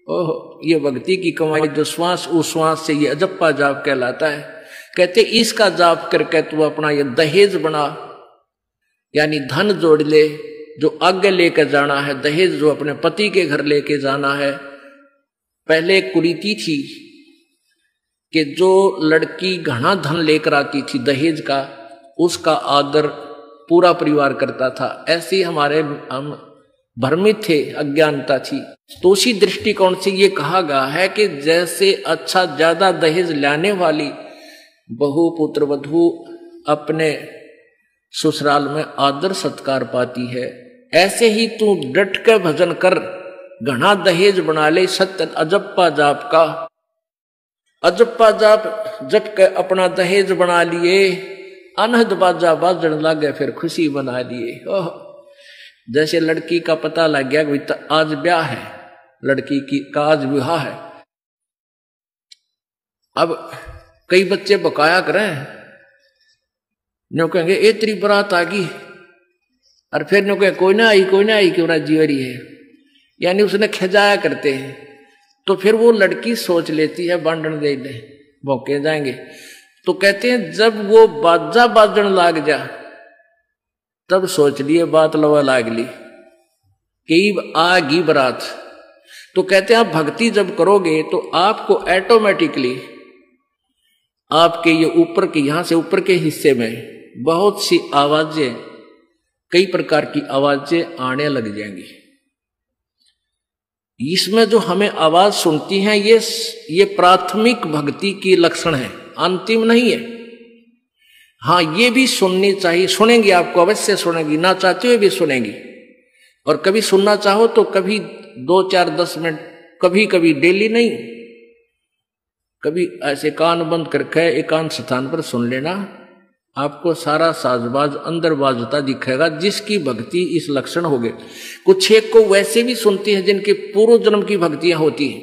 ओह, ये भक्ति की कमाई जो श्वास उश्वास से ये अजप्पा जाप कहलाता है। कहते इसका जाप करके तू अपना ये दहेज बना, यानी धन जोड़ ले जो आगे लेकर जाना है, दहेज जो अपने पति के घर लेके जाना है। पहले एक कुरीति थी कि जो लड़की घना धन लेकर आती थी दहेज का, उसका आदर पूरा परिवार करता था। ऐसे ही हम भ्रमित थे, अज्ञानता थी। तो उसी दृष्टिकोण से ये कहा गया है कि जैसे अच्छा ज्यादा दहेज लाने वाली बहु पुत्र वधू अपने ससुराल में आदर सत्कार पाती है, ऐसे ही तू डट के भजन कर, घना दहेज बना ले सत्य अजप्पा जाप का। अजप्पा जाप जप के अपना दहेज बना लिए, अनहद बाजा बाजन लागे फिर खुशी बना लिए। ओह, जैसे लड़की का पता लग गया कि आज ब्याह है, लड़की की का आज विवाह है। अब कई बच्चे बकाया करें, न्यू कहेंगे ए तेरी बारात आ गई, और फिर न्यू कहे कोई ना आई क्यों ना जीवरी है, यानी उसने खजाया करते हैं। तो फिर वो लड़की सोच लेती है बांधन दे दे भौंके जाएंगे। तो कहते हैं जब वो बाजा बाजन लाग जा तब सोच लिए बात लवा लाग ली कि आगी बरात। तो कहते हैं आप भक्ति जब करोगे तो आपको ऑटोमेटिकली आपके ये ऊपर के यहां से ऊपर के हिस्से में बहुत सी आवाजें, कई प्रकार की आवाजें आने लग जाएंगी। इसमें जो हमें आवाज सुनती हैं ये प्राथमिक भक्ति की लक्षण है, अंतिम नहीं है। हाँ, ये भी सुननी चाहिए, सुनेंगी, आपको अवश्य सुनेंगी, ना चाहते हुए भी सुनेंगी। और कभी सुनना चाहो तो कभी 2 4 10 मिनट, कभी कभी डेली नहीं, कभी ऐसे कान बंद करके एकांत स्थान पर सुन लेना, आपको सारा साजबाज अंदर बाजता दिखेगा, जिसकी भक्ति इस लक्षण हो गए। कुछ एक को वैसे भी सुनती है जिनके पूर्व जन्म की भक्तियां होती हैं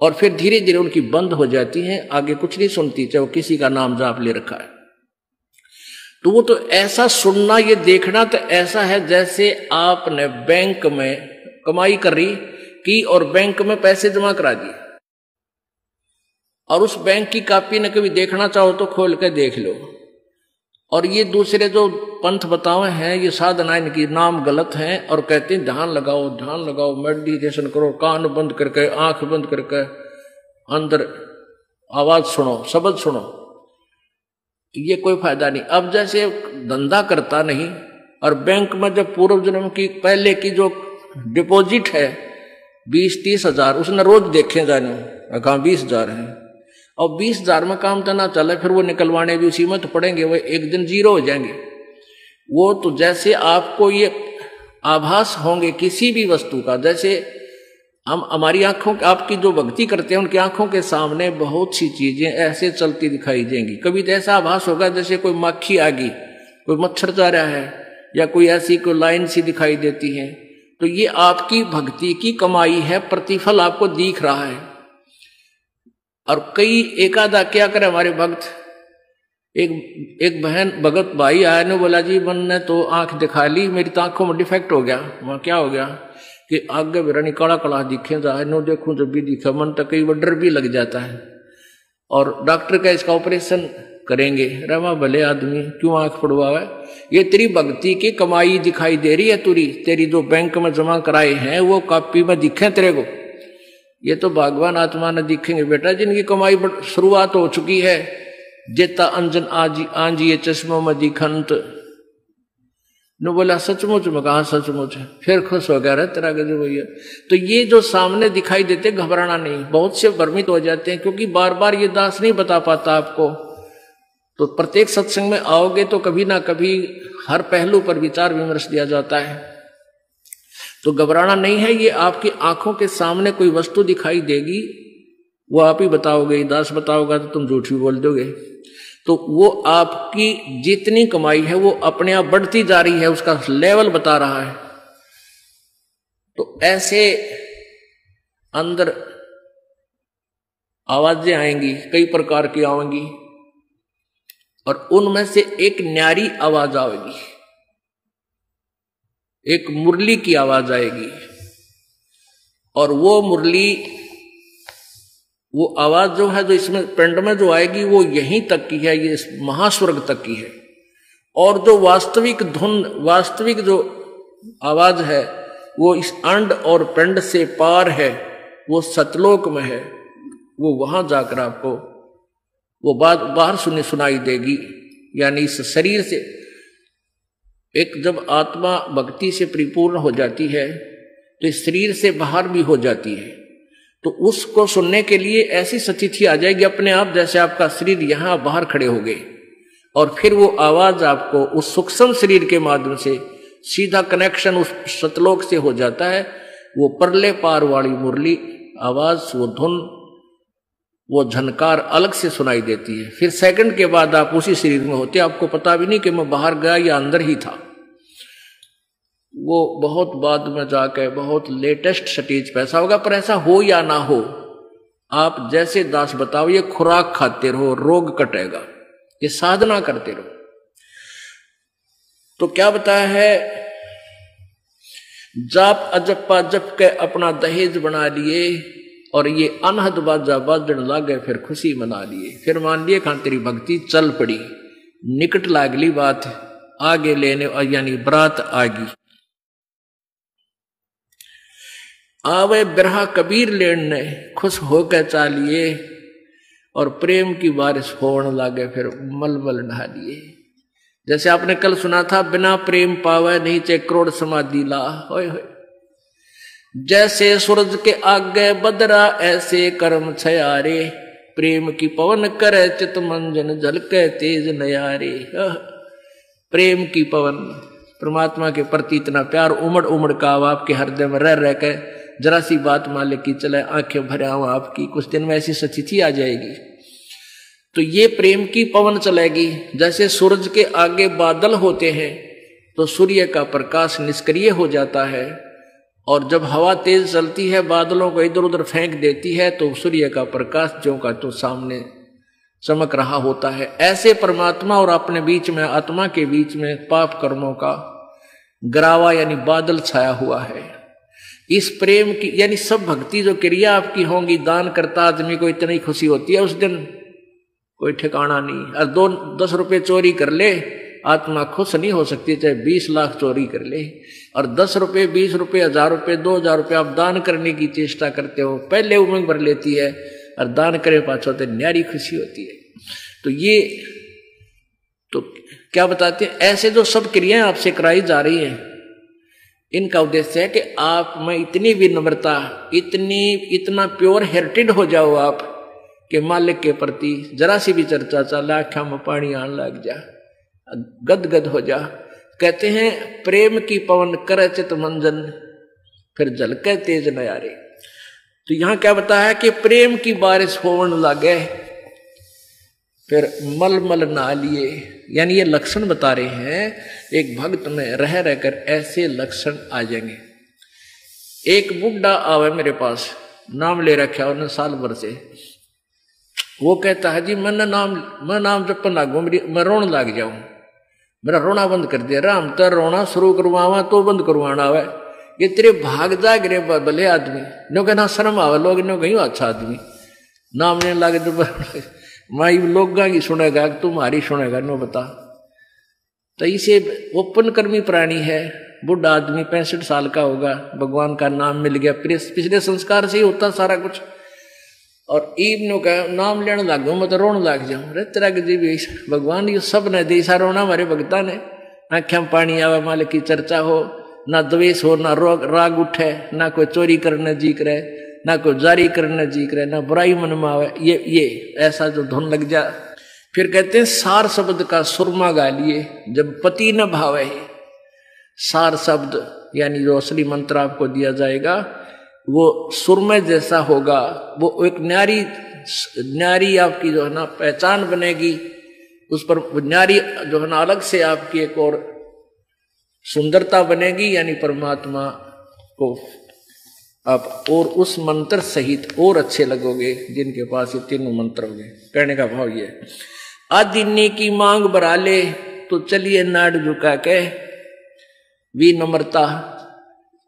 और फिर धीरे धीरे उनकी बंद हो जाती हैं, आगे कुछ नहीं सुनती, चाहे वो किसी का नाम जाप ले रखा है। तो वो तो ऐसा सुनना, ये देखना तो ऐसा है जैसे आपने बैंक में कमाई करी की और बैंक में पैसे जमा करा दिए, और उस बैंक की कॉपी ने कभी देखना चाहो तो खोल के देख लो। और ये दूसरे जो पंथ बताए हैं, ये साधना इनकी नाम गलत हैं और कहते हैं ध्यान लगाओ, मेडिटेशन करो, कान बंद करके आंख बंद करके अंदर आवाज सुनो, शब्द सुनो। ये कोई फायदा नहीं। अब जैसे धंधा करता नहीं और बैंक में जब पूर्व जन्म की पहले की जो डिपॉजिट है 20-30 हजार, उसने रोज देखे जाने, कहा 20,000 है, और 20,000 में काम तो ना चले, फिर वो निकलवाने भी उसी में तो पड़ेंगे, वो एक दिन जीरो हो जाएंगे। वो तो जैसे आपको ये आभास होंगे किसी भी वस्तु का, जैसे हम हमारी आंखों, आपकी जो भक्ति करते हैं उनकी आंखों के सामने बहुत सी चीजें ऐसे चलती दिखाई देंगी। कभी तो ऐसा आभास होगा जैसे कोई मक्खी आ गई, कोई मच्छर जा रहा है, या कोई ऐसी कोई लाइन सी दिखाई देती है। तो ये आपकी भक्ति की कमाई है, प्रतिफल आपको दिख रहा है। और कई एकादा क्या करे हमारे भक्त, एक बहन भगत भाई आया ने बोला जी मैंने तो आंख दिखा ली, मेरी तो आंखों में डिफेक्ट हो गया। वहां क्या हो गया कि आगे मेरा निकाला कला दिखे जाए, नो देखूं जब भी दिखा, मन तक कई बार डर भी लग जाता है। और डॉक्टर का इसका ऑपरेशन करेंगे, रमा भले आदमी क्यों आंख पड़वावे, ये तेरी भक्ति की कमाई दिखाई दे रही है, तेरी जो बैंक में जमा कराए हैं वो कॉपी में दिखे तेरे को। ये तो भगवान आत्मा ने दिखेंगे बेटा, जिनकी कमाई शुरुआत हो चुकी है। जेता अंजन आंजिए चश्मों में दिखंत, ने बोला सचमुच में, कहा सचमुच, फिर खुश हो गया, तेरा गजब भैया। तो ये जो सामने दिखाई देते घबराना नहीं, बहुत से भ्रमित हो जाते हैं क्योंकि बार बार ये दास नहीं बता पाता आपको। तो प्रत्येक सत्संग में आओगे तो कभी ना कभी हर पहलू पर विचार विमर्श दिया जाता है। तो घबराना नहीं है, ये आपकी आंखों के सामने कोई वस्तु दिखाई देगी, वो आप ही बताओगे, दास बताओगा तो तुम झूठ भी बोल दोगे। तो वो आपकी जितनी कमाई है वो अपने आप बढ़ती जा रही है, उसका लेवल बता रहा है। तो ऐसे अंदर आवाजें आएंगी, कई प्रकार की आएंगी, और उनमें से एक न्यारी आवाज आएगी, एक मुरली की आवाज आएगी। और वो मुरली वो आवाज जो है, जो इसमें पिंड में जो आएगी, वो यहीं तक की है, ये महास्वर्ग तक की है। और जो वास्तविक धुन, वास्तविक जो आवाज है, वो इस अंड और पिंड से पार है, वो सतलोक में है। वो वहां जाकर आपको वो बात बाहर सुनाई देगी। यानी इस शरीर से एक जब आत्मा भक्ति से परिपूर्ण हो जाती है तो इस शरीर से बाहर भी हो जाती है। तो उसको सुनने के लिए ऐसी स्थिति आ जाएगी अपने आप, जैसे आपका शरीर यहां बाहर खड़े हो गए, और फिर वो आवाज आपको उस सूक्ष्म शरीर के माध्यम से सीधा कनेक्शन उस सतलोक से हो जाता है। वो परले पार वाली मुरली आवाज, वो धुन, वो झनकार अलग से सुनाई देती है। फिर सेकंड के बाद आप उसी शरीर में होते, आपको पता भी नहीं कि मैं बाहर गया या अंदर ही था। वो बहुत बाद में जाके बहुत लेटेस्ट स्टेज पे ऐसा होगा। पर ऐसा हो या ना हो, आप जैसे दास बताओ, ये खुराक खाते रहो, रोग कटेगा, ये साधना करते रहो। तो क्या बताया है, जाप अजप्पा जप के अपना दहेज बना लिए, और ये अनहद बाजा बाजन लागे, फिर खुशी मना लिए। फिर मान लिए खान तेरी भक्ति चल पड़ी, निकट लागली बात आगे लेने, यानी बरात आगी। आवे बिरहा कबीर लेने, खुश होकर चालिए, और प्रेम की बारिश होने लागे, फिर मलमल नहा लिए। जैसे आपने कल सुना था, बिना प्रेम पावे नहीं चे करोड़ समाधि ला। होय होय। जैसे सूरज के आगे बदरा, ऐसे कर्म छयारे, प्रेम की पवन करे चित मंजन, झलके तेज नयारे। प्रेम की पवन, परमात्मा के प्रति इतना प्यार उमड़ उमड़ का आपके हृदय में रह रह के, जरा सी बात मालिक की चले आंखें भरे आऊं आपकी, कुछ दिन में ऐसी स्थिति आ जाएगी। तो ये प्रेम की पवन चलेगी। जैसे सूरज के आगे बादल होते हैं तो सूर्य का प्रकाश निष्क्रिय हो जाता है, और जब हवा तेज चलती है, बादलों को इधर उधर फेंक देती है, तो सूर्य का प्रकाश ज्यों का तो सामने चमक रहा होता है। ऐसे परमात्मा और अपने बीच में, आत्मा के बीच में पाप कर्मों का गरावा यानी बादल छाया हुआ है। इस प्रेम की यानी सब भक्ति जो क्रिया आपकी होंगी, दान करता आदमी को इतनी खुशी होती है, उस दिन कोई ठिकाना नहीं। और 10 रुपए चोरी कर ले, आत्मा खुश नहीं हो सकती, चाहे 20 लाख चोरी कर ले। और 10 रुपए, 20 रुपए, 1000 रुपए, 2000 रुपए आप दान करने की चेष्टा करते हो, पहले उमंग भर लेती है, और दान करे पाछो तो न्यारी खुशी होती है। तो ये तो क्या बताते हैं, ऐसे जो सब क्रियाएं आपसे कराई जा रही हैं, इनका उद्देश्य है कि आप में इतनी विनम्रता, इतना प्योर हार्टेड हो जाओ आप कि मालिक के प्रति जरा सी भी चर्चा चला, आँखों में पानी आने लग जा, गदगद हो जा। कहते हैं प्रेम की पवन करे चित मंजन, फिर झलके तेज नयारे। तो यहां क्या बताया है कि प्रेम की बारिश होने लगे, फिर मलमल नहा लिए। यानी ये लक्षण बता रहे हैं, एक भक्त में रह रहकर ऐसे लक्षण आ जाएंगे। एक बुढ़ा आवे मेरे पास, नाम ले रखा उन्होंने साल भर से। वो कहता है जी मैं नाम जपन लागू, मैं रोने लग जाऊं, मेरा रोना बंद कर दिया। राम तो रोना शुरू करवावा तो बंद करवाना आवे, ये तेरे भाग जा गिरे भले आदमी, नो कहना शर्म आवे, लोग नो कहीं अच्छा आदमी नाम लेने लगे तो माई लोग की सुनेगा, तुम्हारी सुनेगा, नो बता। तो इसे ओपन कर्मी प्राणी है, बुढ़ा आदमी 65 साल का होगा, भगवान का नाम मिल गया, पिछले संस्कार से ही होता सारा कुछ। और ईब नो का नाम लेने लग गो, मैं तो रोने लग जाऊं। रे तेरा जी भी भगवान ये सब ने दिशा रोना हमारे भगता ने, आंखें में पानी आवे, मालिक की चर्चा हो, ना द्वेष हो, ना राग उठे, ना कोई चोरी करने जी करे, ना कोई जारी करने जी करे, ना बुराई मन में आवे, ये ऐसा जो धुन लग जा। फिर कहते हैं सार शब्द का सुरमा गा लिए, जब पति न भावे। सार शब्द यानी जो असली मंत्र आपको दिया जाएगा वो सुरमे जैसा होगा, वो एक न्यारी आपकी जो है ना पहचान बनेगी, उस पर न्यारी जो है ना अलग से आपकी एक और सुंदरता बनेगी। यानी परमात्मा को आप और उस मंत्र सहित और अच्छे लगोगे जिनके पास ये तीनों मंत्र होंगे। कहने का भाव ये, आदिन्य की मांग बरा ले तो चलिए नाड़ झुका के, विनम्रता,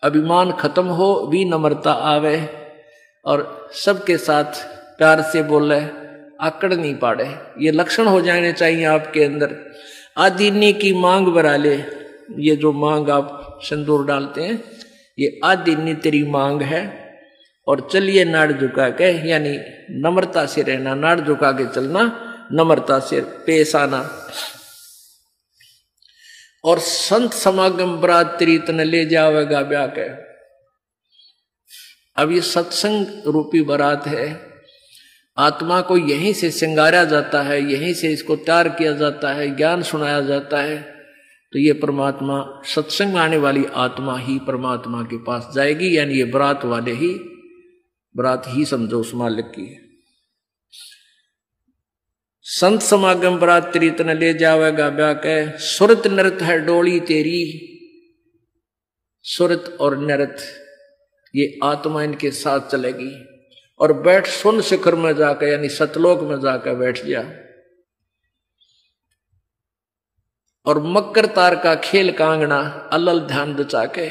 अभिमान खत्म हो, विनम्रता आवे, और सबके साथ प्यार से बोले, आकड़ नहीं पाड़े। ये लक्षण हो जाने चाहिए आपके अंदर। आदिनी की मांग बरा ले, ये जो मांग आप सिंदूर डालते हैं, ये आदिनी तेरी मांग है। और चलिए नाड़ झुका के, यानी नम्रता से रहना, नाड़ झुका के चलना, नम्रता से पेश आना। और संत समागम बरात तेरी तन ले जावेगा ब्याह के। अब ये सत्संग रूपी बारात है, आत्मा को यहीं से श्रृंगारा जाता है, यहीं से इसको तैयार किया जाता है, ज्ञान सुनाया जाता है। तो ये परमात्मा, सत्संग आने वाली आत्मा ही परमात्मा के पास जाएगी, यानी ये बरात वाले ही, बरात ही समझो उस मालिक की। संत समागम बरात तेरी तन ले जावेगा ब्याह के। सुरत नृत है डोली तेरी, सुरत और नृत ये आत्मा इनके साथ चलेगी। और बैठ सुन शिखर में जाकर, यानी सतलोक में जाकर बैठ जा। और मकर तार का खेल कांगना अल्ल ध्यान दचा के।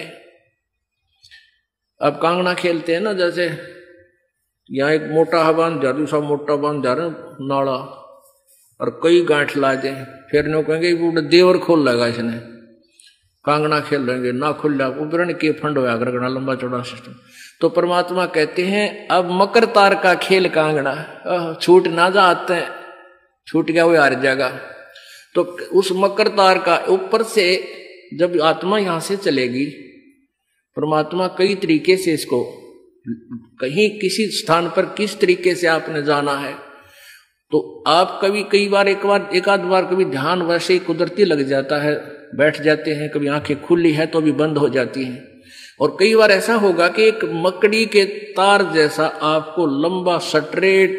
अब कांगना खेलते हैं ना, जैसे यहाँ एक मोटा हवान जा, दूसरा मोटा बांध जा रहे नाड़ा, और कई गांठ ला दे, फिर नो कहेंगे वो देवर खोल लगा इसने, कांगना खेल रहेंगे ना खुल जा, उबरण के फंड होया करना, लंबा चौड़ा सिस्टम। तो परमात्मा कहते हैं अब मकर तार का खेल कांगना, छूट ना जा आते हैं, छूट गया वो हार जाएगा। तो उस मकर तार का ऊपर से जब आत्मा यहां से चलेगी, परमात्मा कई तरीके से इसको, कहीं किसी स्थान पर किस तरीके से आपने जाना है, तो आप कभी एक आध बार कभी ध्यान वैसे ही कुदरती लग जाता है, बैठ जाते हैं, कभी आंखें खुली है तो भी बंद हो जाती हैं। और कई बार ऐसा होगा कि एक मकड़ी के तार जैसा आपको लंबा स्ट्रेट,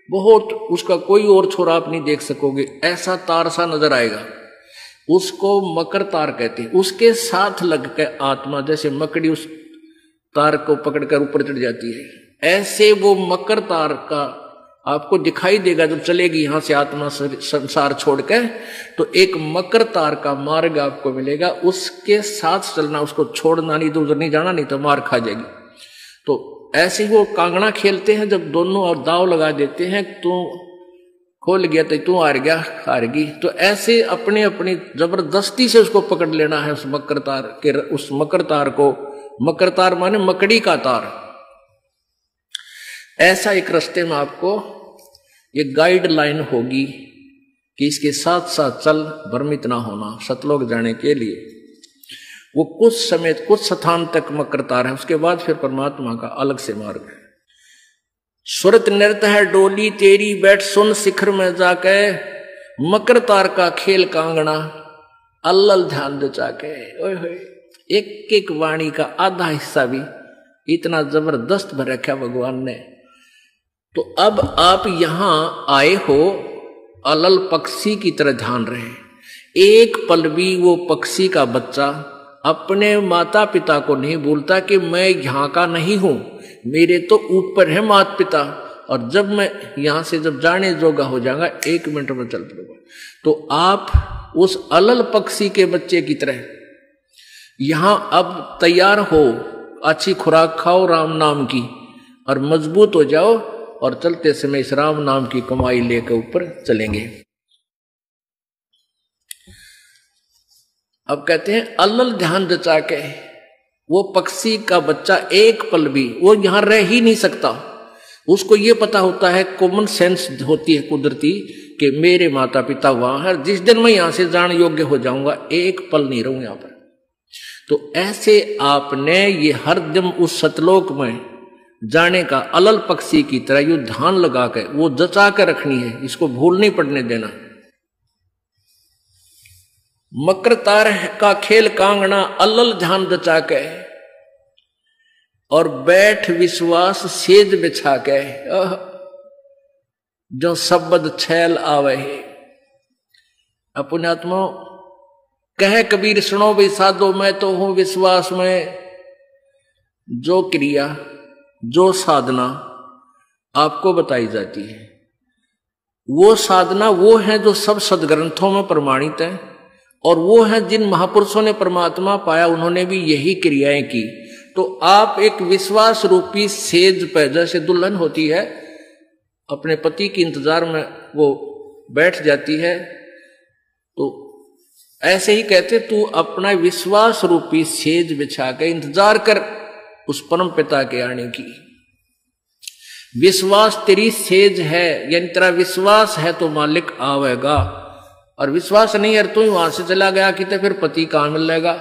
बहुत, उसका कोई और छोर आप नहीं देख सकोगे, ऐसा तार सा नजर आएगा, उसको मकर तार कहते हैं। उसके साथ लग के आत्मा जैसे मकड़ी उस तार को पकड़कर ऊपर चढ़ जाती है, ऐसे वो मकर तार का आपको दिखाई देगा जब चलेगी यहां से आत्मा संसार छोड़ के। तो एक मकर तार का मार्ग आपको मिलेगा, उसके साथ चलना, उसको छोड़ना नहीं, तो उधर नहीं जाना, नहीं तो मार खा जाएगी। तो ऐसे ही वो कांगड़ा खेलते हैं, जब दोनों और दाव लगा देते हैं, तू खोल गया तो तू हार गया, हारगी। तो ऐसे अपने अपनी जबरदस्ती से उसको पकड़ लेना है, उस मकर तार के, उस मकर तार को। मकर तार माने मकड़ी का तार। ऐसा एक रास्ते में आपको ये गाइडलाइन होगी कि इसके साथ साथ चल, भ्रमित ना होना, सतलोक जाने के लिए। वो कुछ समय, कुछ स्थान तक मकर तार है, उसके बाद फिर परमात्मा का अलग से मार्ग है। सुरत नृत्य है डोली तेरी, बैठ सुन शिखर में जाके, मकर तार का खेल कांगना अल्ल ध्यान दचा के। ओए होए, एक एक वाणी का आधा हिस्सा भी इतना जबरदस्त भर रखा भगवान ने। तो अब आप यहां आए हो, अलल पक्षी की तरह ध्यान रहे। एक पल भी वो पक्षी का बच्चा अपने माता पिता को नहीं भूलता कि मैं यहाँ का नहीं हूं, मेरे तो ऊपर है माता पिता, और जब मैं यहां से जब जाने जोगा हो जाऊंगा, 1 मिनट में चल पड़ूंगा। तो आप उस अलल पक्षी के बच्चे की तरह यहां अब तैयार हो, अच्छी खुराक खाओ राम नाम की, और मजबूत हो जाओ, और चलते समय इस राम नाम की कमाई लेकर ऊपर चलेंगे। अब कहते हैं अल्ल ध्यान दचा के, वो पक्षी का बच्चा एक पल भी वो यहां रह ही नहीं सकता। उसको ये पता होता है, कॉमन सेंस होती है कुदरती, कि मेरे माता पिता वहां है, जिस दिन मैं यहां से जान योग्य हो जाऊंगा, एक पल नहीं रहूं यहां पर। तो ऐसे आपने ये हर दिन उस सतलोक में जाने का अलल पक्षी की तरह यू ध्यान लगा के वो जचा कर रखनी है, इसको भूल नहीं पड़ने देना। मकर तार का खेल कांगना अल्ल ध्यान दचा के, और बैठ विश्वास सेज बिछा के, जो शब्द छैल आवे है। अपने आत्मा कहे कबीर सुनो भी साधो, मैं तो हूं विश्वास में। जो क्रिया, जो साधना आपको बताई जाती है, वो साधना वो है जो सब सदग्रंथों में प्रमाणित है, और वो है जिन महापुरुषों ने परमात्मा पाया, उन्होंने भी यही क्रियाएं की। तो आप एक विश्वास रूपी सेज पे, जैसे दुल्हन होती है अपने पति के इंतजार में वो बैठ जाती है, तो ऐसे ही कहते तू अपना विश्वास रूपी सेज बिछा के इंतजार कर उस परम पिता के आने की। विश्वास तेरी सेज है, यानी तेरा विश्वास है तो मालिक आवेगा, और विश्वास नहीं है तू ही वहां से चला गया कि तो फिर पति कहां मिलेगा।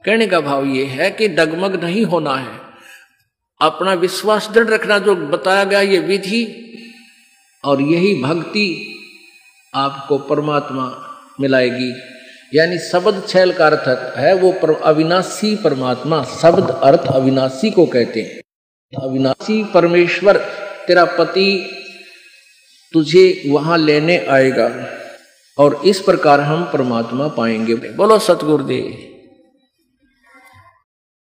कहने का भाव ये है कि डगमग नहीं होना है, अपना विश्वास दृढ़ रखना। जो बताया गया ये विधि और यही भक्ति आपको परमात्मा मिलाएगी। यानी शब्द छैल का अर्थ है वो अविनाशी परमात्मा, शब्द अर्थ अविनाशी को कहते हैं। अविनाशी परमेश्वर तेरा पति तुझे वहां लेने आएगा और इस प्रकार हम परमात्मा पाएंगे। बोलो सतगुरुदेव।